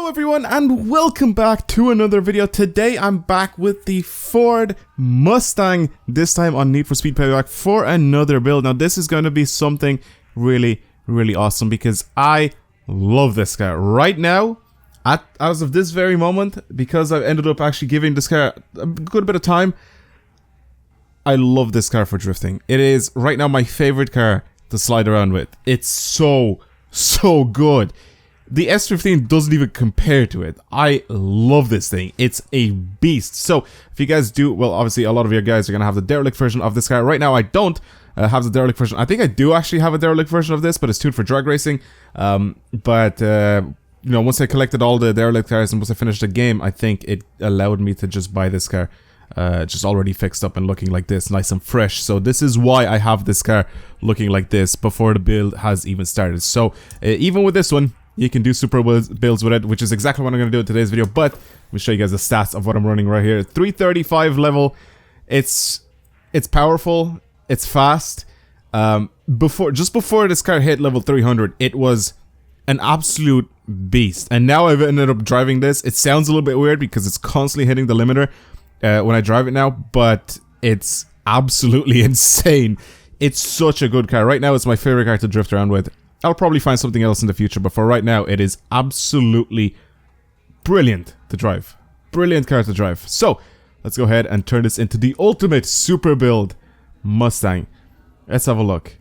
Hello everyone and welcome back to another video. Today I'm back with the Ford Mustang, this time on Need for Speed Payback for another build. Now this is going to be something really awesome because I love this car. Right now, as of this very moment, because I've ended up actually giving this car a good bit of time, I love this car for drifting. It is right now my favorite car to slide around with. It's so good. The S15 doesn't even compare to it. I love this thing. It's a beast. So, if you guys do, well, obviously a lot of you guys are going to have the derelict version of this car. Right now, I don't have the derelict version. I think I do actually have a derelict version of this, but it's tuned for drag racing. You know, once I collected all the derelict cars and once I finished the game, I think it allowed me to just buy this car. Just already fixed up and looking like this, nice and fresh. So this is why I have this car looking like this before the build has even started. So, even with this one, you can do super builds with it, which is exactly what I'm going to do in today's video. But let me show you guys the stats of what I'm running right here. 335 level. It's powerful. It's fast. Just before this car hit level 300, it was an absolute beast. And now I've ended up driving this. It sounds a little bit weird because it's constantly hitting the limiter when I drive it now, but it's absolutely insane. It's such a good car. Right now, it's my favorite car to drift around with. I'll probably find something else in the future, but for right now, it is absolutely brilliant to drive. Brilliant car to drive. So, let's go ahead and turn this into the ultimate super build Mustang. Let's have a look.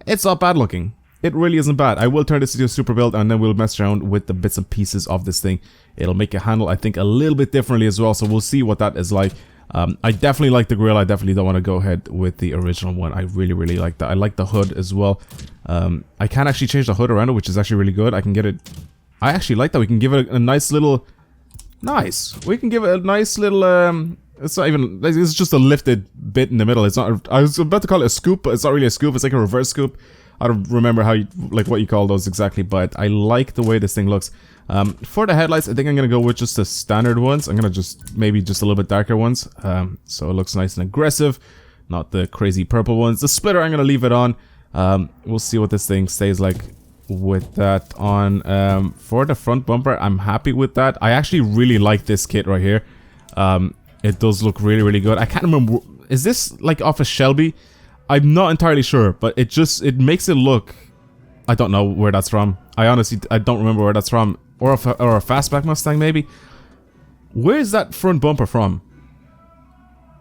It's not bad looking. It really isn't bad. I will turn this into a super build, and then we'll mess around with the bits and pieces of this thing. It'll make it handle, I think, a little bit differently as well, so we'll see what that is like. I definitely like the grille. I definitely don't want to go ahead with the original one. I really like that. I like the hood as well. I can actually change the hood around it, which is actually really good. I can get it... I actually like that. We can give it a nice little... Nice. We can give it a nice little... It's not even... It's just a lifted bit in the middle. It's not... I was about to call it a scoop, but it's not really a scoop. It's like a reverse scoop. I don't remember how you... Like what you call those exactly, but I like the way this thing looks. For the headlights, I think I'm going to go with just the standard ones. I'm going to just... Maybe just a little bit darker ones. So it looks nice and aggressive. Not the crazy purple ones. The splitter, I'm going to leave it on. We'll see what this thing stays like with that on. For the front bumper, I'm happy with that. I actually really like this kit right here. It does look really good. I can't remember, is this like off a Shelby? I'm not entirely sure, but it makes it look, I don't know where that's from. I don't remember where that's from. Or a fastback Mustang maybe. Where is that front bumper from?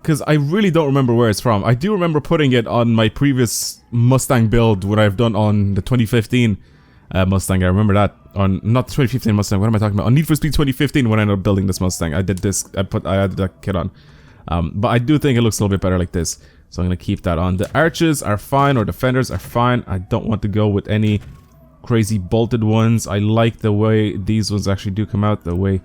Because I really don't remember where it's from. I do remember putting it on my previous Mustang build, what I've done on the 2015 Mustang. I remember that. On not the 2015 Mustang, what am I talking about? On Need for Speed 2015 when I ended up building this Mustang. I did this, I added that kit on. But I do think it looks a little bit better like this. So I'm going to keep that on. The arches are fine, or the fenders are fine. I don't want to go with any crazy bolted ones. I like the way these ones actually do come out, the way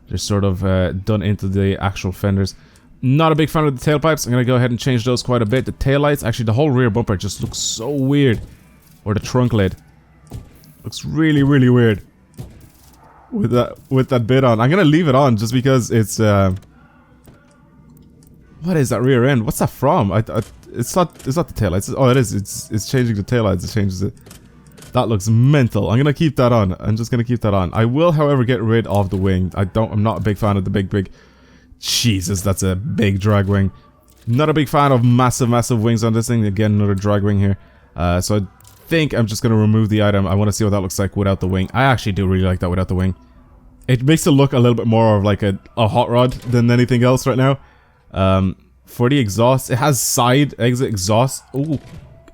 they're sort of done into the actual fenders. Not a big fan of the tailpipes. I'm going to go ahead and change those quite a bit. The taillights, actually the whole rear bumper just looks so weird. Or the trunk lid. Looks really weird. With that bit on. I'm going to leave it on just because it's... What is that rear end? What's that from? It's not the taillights. Oh, it is. It's changing the taillights. It changes it. That looks mental. I'm going to keep that on. I'm just going to keep that on. I will, however, get rid of the wing. I'm not a big fan of the big... Jesus, that's a big drag wing. Not a big fan of massive wings on this thing. Again, another drag wing here. So I think I'm just going to remove the item. I want to see what that looks like without the wing. I actually do really like that without the wing. It makes it look a little bit more of like a hot rod than anything else right now. For the exhaust, it has side exit exhaust. Ooh,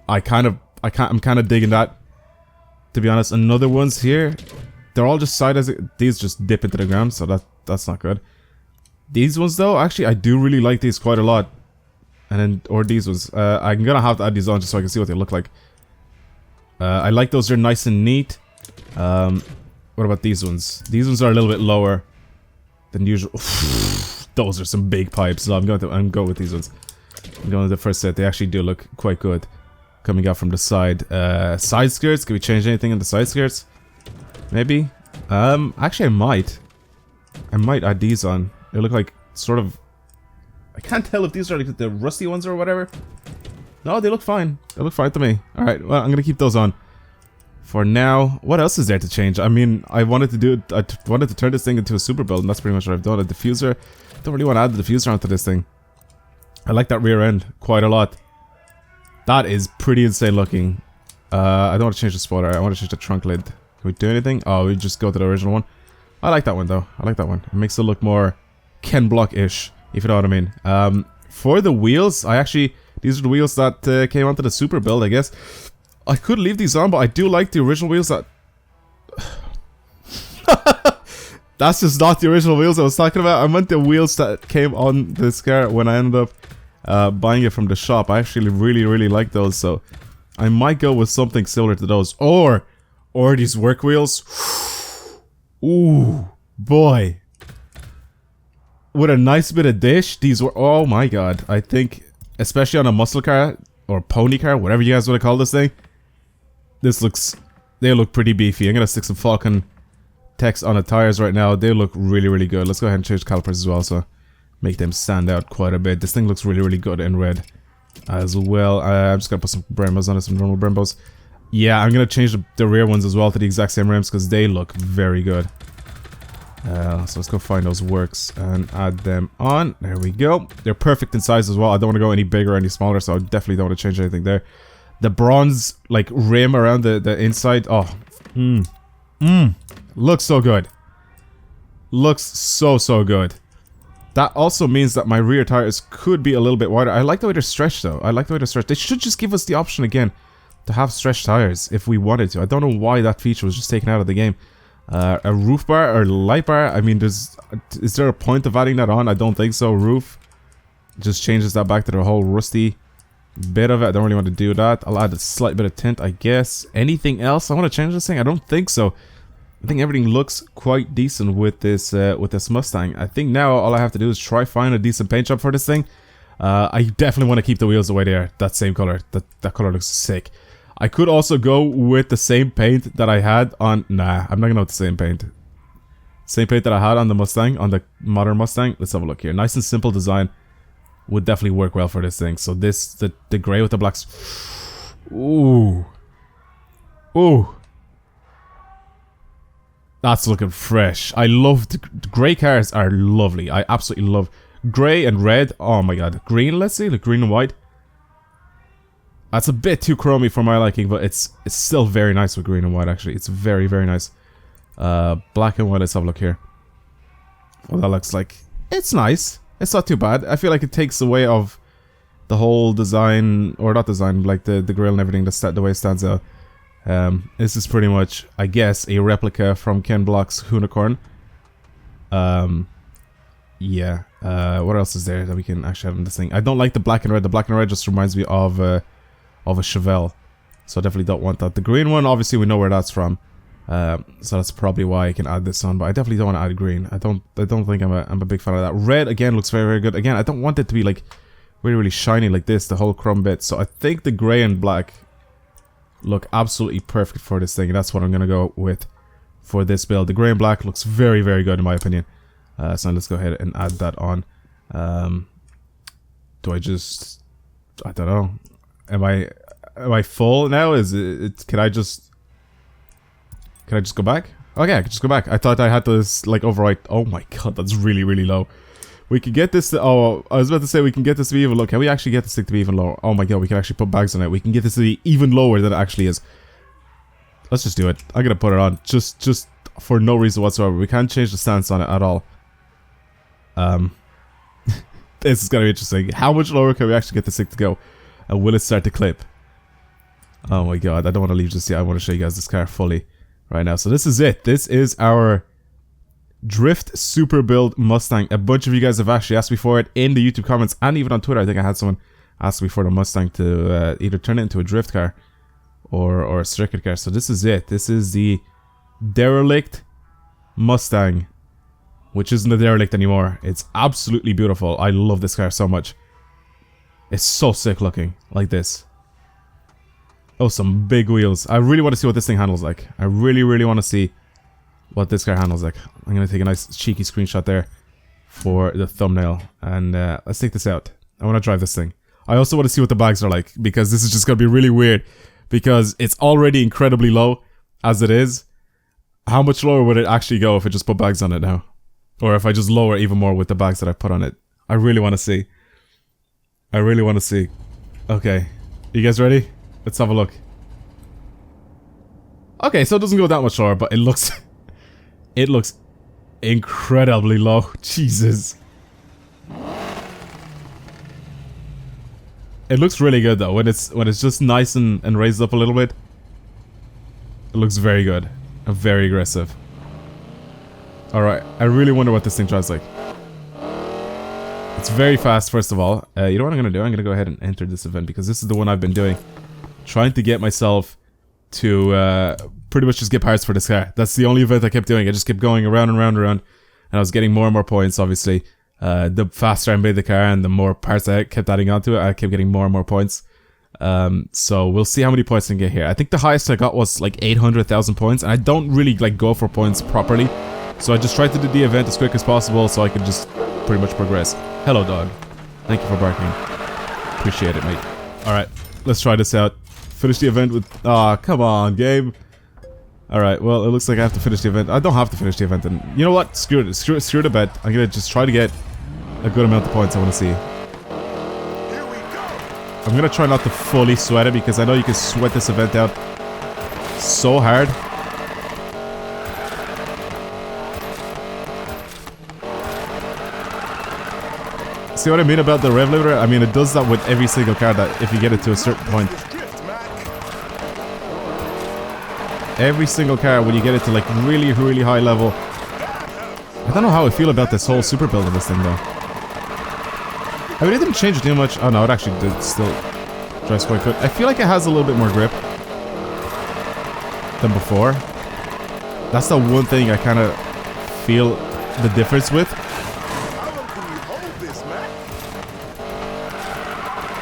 I'm kind of digging that. To be honest, another ones here, they're all just side exit. These just dip into the ground, so that's not good. These ones though, actually I do really like these quite a lot. And then, or these ones, I'm gonna have to add these on just so I can see what they look like. I like those, they're nice and neat. What about these ones? These ones are a little bit lower than usual. Those are some big pipes, so I'm going with these ones. I'm going with the first set. They actually do look quite good coming out from the side. Side skirts, can we change anything in the side skirts? Maybe? Actually I might add these on. They look like sort of... I can't tell if these are like the rusty ones or whatever. No, they look fine. They look fine to me. Alright, well, I'm gonna keep those on. for now, what else is there to change? I mean, I wanted to turn this thing into a super build, and that's pretty much what I've done. A diffuser, don't really want to add the diffuser onto this thing. I like that rear end quite a lot. That is pretty insane looking. I don't want to change the spoiler, I want to change the trunk lid. Can we do anything? Oh, we just go to the original one. I like that one though, I like that one. It makes it look more Ken Block-ish, if you know what I mean. For the wheels, these are the wheels that came onto the super build, I guess. I could leave these on, but I do like the original wheels that... That's just not the original wheels I was talking about. I meant the wheels that came on this car when I ended up buying it from the shop. I actually really like those, so I might go with something similar to those. Or these work wheels. Ooh, boy. With a nice bit of dish, these were... Oh my god. I think, especially on a muscle car, or pony car, whatever you guys want to call this thing. They look pretty beefy. I'm gonna stick some Falcon text on the tires right now. They look really good. Let's go ahead and change calipers as well, so make them stand out quite a bit. This thing looks really good in red as well. I'm just gonna put some Brembos on it, some normal Brembos. Yeah, I'm gonna change the rear ones as well to the exact same rims because they look very good. So let's go find those works and add them on. There we go. They're perfect in size as well. I don't want to go any bigger or any smaller, so I definitely don't want to change anything there. The bronze like rim around the inside. Oh, looks so good. Looks so good. That also means that my rear tires could be a little bit wider. I like the way they're stretched though. I like the way they're stretched. They should just give us the option again to have stretched tires if we wanted to. I don't know why that feature was just taken out of the game. A roof bar or light bar, I mean, is there a point of adding that on? I don't think so. Roof just changes that back to the whole rusty bit of it. I don't really want to do that. I'll add a slight bit of tint, I guess. Anything else I want to change this thing? I don't think so. I think everything looks quite decent with this Mustang. I think now all I have to do is try find a decent paint job for this thing. I definitely want to keep the wheels the way they are. That same color. That color looks sick. I could also go with the same paint that I had on... Nah, I'm not gonna go with the same paint. Same paint that I had on the Mustang, on the modern Mustang. Let's have a look here. Nice and simple design. Would definitely work well for this thing. So this, the gray with the blacks. Ooh. Ooh. That's looking fresh. I love... The gray cars are lovely. I absolutely love... Gray and red. Oh my god. Green, let's see. Like green and white. That's a bit too chromy for my liking, but it's still very nice with green and white, actually. It's very nice. Black and white, let's have a look here. Well, that looks like... It's nice. It's not too bad. I feel like it takes away of the whole design, or not design, like the grill and everything, the way it stands out. This is pretty much, I guess, a replica from Ken Block's Unicorn. Yeah. What else is there that we can actually have in this thing? I don't like the black and red. The black and red just reminds me of a Chevelle, so I definitely don't want that. The green one, obviously, we know where that's from, so that's probably why I can add this on. But I definitely don't want to add green. I don't think I'm a big fan of that. Red again looks very good. Again, I don't want it to be like really shiny like this, the whole chrome bit. So I think the gray and black look absolutely perfect for this thing, and that's what I'm gonna go with for this build. The gray and black looks very good in my opinion. So let's go ahead and add that on. Do I just... I don't know. Am I full now? Is it... Can I just go back? Okay, I can just go back. I thought I had to, like, overwrite... Oh my god, that's really low. We can get this to... Oh, I was about to say we can get this to be even low. Can we actually get this thing to be even lower? Oh my god, we can actually put bags on it. We can get this to be even lower than it actually is. Let's just do it. I'm gonna put it on. Just for no reason whatsoever. We can't change the stance on it at all. This is gonna be interesting. How much lower can we actually get this thing to go? And will it start to clip? Oh my god, I don't want to leave just yet. I want to show you guys this car fully right now. So this is it. This is our Drift Super Build Mustang. A bunch of you guys have actually asked me for it in the YouTube comments and even on Twitter. I think I had someone ask me for the Mustang to either turn it into a drift car or a circuit car. So this is it. This is the derelict Mustang, which isn't a derelict anymore. It's absolutely beautiful. I love this car so much. It's so sick looking, like this. Oh, some big wheels. I really want to see what this thing handles like. I really want to see what this car handles like. I'm going to take a nice cheeky screenshot there for the thumbnail. And let's take this out. I want to drive this thing. I also want to see what the bags are like, because this is just going to be really weird. Because it's already incredibly low. as it is, how much lower would it actually go if I just put bags on it now? Or if I just lower even more with the bags that I put on it? I really want to see. I really want to see. Okay. You guys ready? Let's have a look. Okay, so it doesn't go that much lower, but it looks... it looks incredibly low. Jesus. It looks really good though, when it's just nice and raised up a little bit. It looks very good. And very aggressive. Alright, I really wonder what this thing drives like. It's very fast, first of all. You know what I'm gonna do? I'm gonna go ahead and enter this event, because this is the one I've been doing. Trying to get myself to pretty much just get parts for this car. That's the only event I kept doing. I just kept going around and around and around. And I was getting more and more points, obviously. The faster I made the car and the more parts I kept adding onto it, I kept getting more and more points. So we'll see how many points I can get here. I think the highest I got was like 800,000 points, and I don't really like go for points properly. So I just tried to do the event as quick as possible so I could just pretty much progress. Hello, dog. Thank you for barking. Appreciate it, mate. Alright, let's try this out. Finish the event with... Aw, come on, game. Alright, well, it looks like I have to finish the event. I don't have to finish the event, and you know what? Screw it. Screw the bet. I'm gonna just try to get a good amount of points I want to see. I'm gonna try not to fully sweat it, because I know you can sweat this event out so hard. See what I mean about the rev limiter? I mean, it does that with every single car, that if you get it to a certain point. Every single car, when you get it to like really, really high level. I don't know how I feel about this whole super build of this thing though. I mean, it didn't change too much. Oh no, it actually did still drives quite good. I feel like it has a little bit more grip than before. That's the one thing I kind of feel the difference with.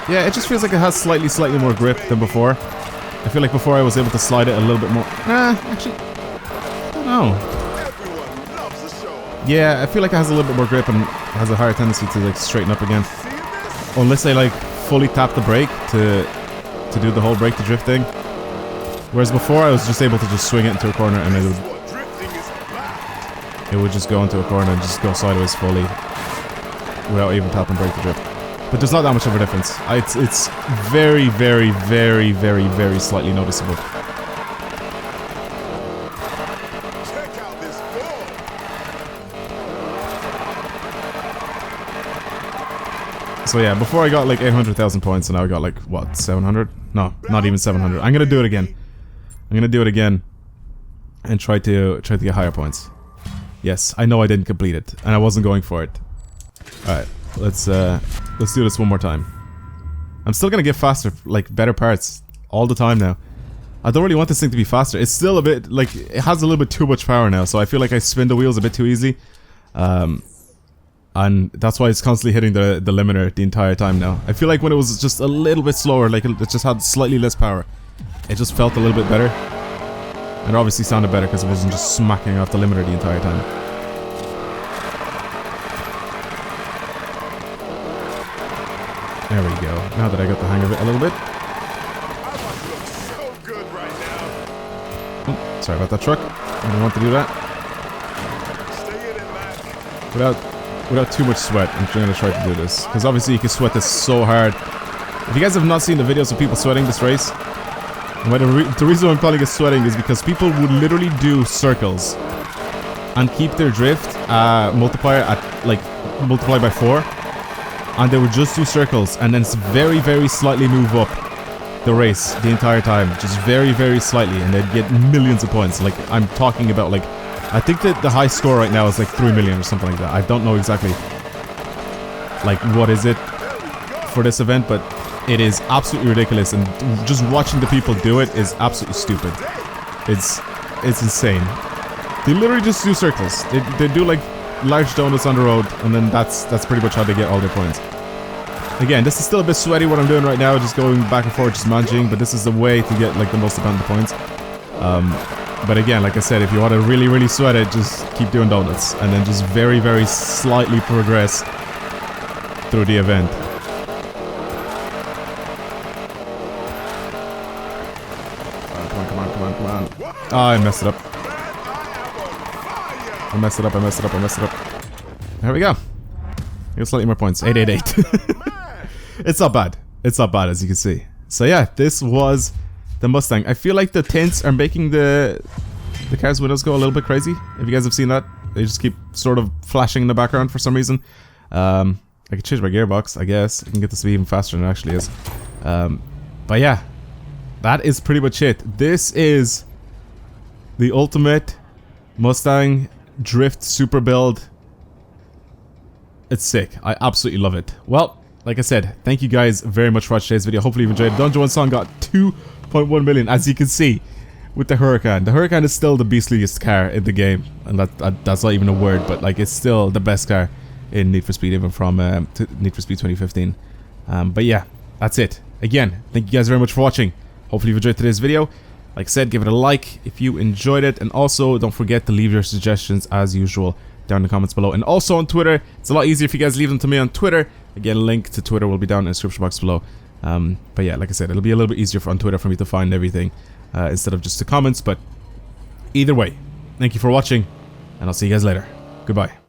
Yeah, it just feels like it has slightly more grip than before. I feel like before I was able to slide it a little bit more. Nah, actually, I don't know. Yeah, I feel like it has a little bit more grip and has a higher tendency to like straighten up again. Unless I like fully tap the brake to do the whole brake to drift thing. Whereas before I was just able to just swing it into a corner and it would just go into a corner and just go sideways fully without even tapping brake to drift. But there's not that much of a difference. It's very, very, very, very, very slightly noticeable. Check out this ball. So yeah, before I got like 800,000 points, and now I got like, what, 700? No, not even 700. I'm gonna do it again. I'm gonna do it again and try to get higher points. Yes, I know I didn't complete it, and I wasn't going for it. Alright, let's do this one more time. I'm still gonna get faster, like better parts all the time now. I don't really want this thing to be faster. It's still a bit, like, it has a little bit too much power now, so I feel like I spin the wheels a bit too easily. And that's why it's constantly hitting the limiter the entire time now. I feel like when it was just a little bit slower, like it just had slightly less power, it just felt a little bit better. And it obviously sounded better because it wasn't just smacking off the limiter the entire time. There we go. Now that I got the hang of it a little bit. So good right now. Oh, sorry about that truck. I didn't want to do that. Stay in it, man. Without too much sweat, I'm going to try to do this. Because obviously you can sweat this so hard. If you guys have not seen the videos of people sweating this race, the reason I'm calling it sweating is because people would literally do circles and keep their drift multiplier at, like, multiply by 4. And they would just do circles and then very, very slightly move up the race the entire time. Just very, very slightly, and they'd get millions of points. Like, I'm talking about, like, I think that the high score right now is like 3 million or something like that. I don't know exactly, like, what is it for this event, but it is absolutely ridiculous, and just watching the people do it is absolutely stupid. It's insane. They literally just do circles. They do like large donuts on the road, and then that's pretty much how they get all their points. Again, this is still a bit sweaty what I'm doing right now, just going back and forth, just managing, but this is the way to get like the most amount of points. But again, like I said, if you want to really, really sweat it, just keep doing donuts, and then just very, very slightly progress through the event. Come on. Oh, I messed it up. I messed it up, I messed it up, I messed it up. There we go. You got slightly more points. 888. It's not bad. It's not bad, as you can see. So yeah, this was the Mustang. I feel like the tints are making the car's windows go a little bit crazy. If you guys have seen that, they just keep sort of flashing in the background for some reason. I can change my gearbox, I guess. I can get this to be even faster than it actually is. But yeah, that is pretty much it. This is the ultimate Mustang drift super build. It's sick. I absolutely love it. Well, like I said, thank you guys very much for watching today's video. Hopefully you've enjoyed it. Dungeon 1 song got 2.1 million, as you can see, with the Huracan. The Huracan is still the beastliest car in the game, and that's not even a word, but like it's still the best car in Need for Speed, even from Need for Speed 2015. But yeah, that's it. Again, thank you guys very much for watching. Hopefully you've enjoyed today's video. Like I said, give it a like if you enjoyed it, and also don't forget to leave your suggestions as usual down in the comments below, and also on Twitter. It's a lot easier if you guys leave them to me on Twitter. Again, link to Twitter will be down in the description box below. But yeah, like I said, it'll be a little bit easier on Twitter for me to find everything instead of just the comments. But either way, thank you for watching, and I'll see you guys later. Goodbye.